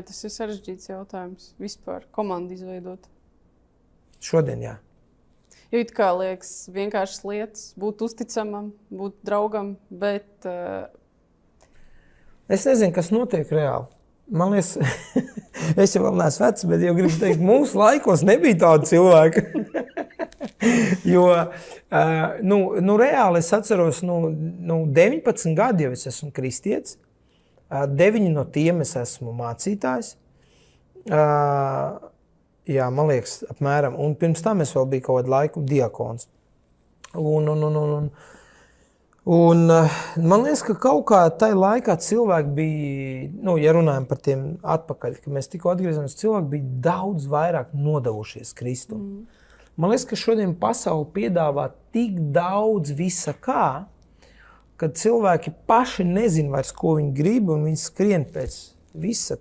Tas ir sarežģīts jautājums vispār, komandu izveidot. Šodien, jā. Jo it kā liekas vienkāršas lietas, būt uzticamam, būt draugam, bet... Es nezinu, kas notiek reāli. Man liekas, es jau vēl neesmu vecs, bet jau gribu teikt, mūsu laikos nebija tāda cilvēka. Jo, reāli es atceros, 19 gadi jau es esmu kristietis, 9 no tiem es esmu mācītājs. Jā, man liekas, apmēram. Un pirms tam es vēl biju kaut kādu laiku diakons. Un man liekas, ka kaut kā tajā laikā cilvēki bija, ja runājam par tiem atpakaļ, ka mēs tikko atgriezāmies, cilvēki bija daudz vairāk nodevušies Kristum. Man liekas, ka šodien pasaule piedāvā tik daudz visa kā, kad cilvēki paši nezin vairs, ko viņi grib, un viņi skrien pēc visa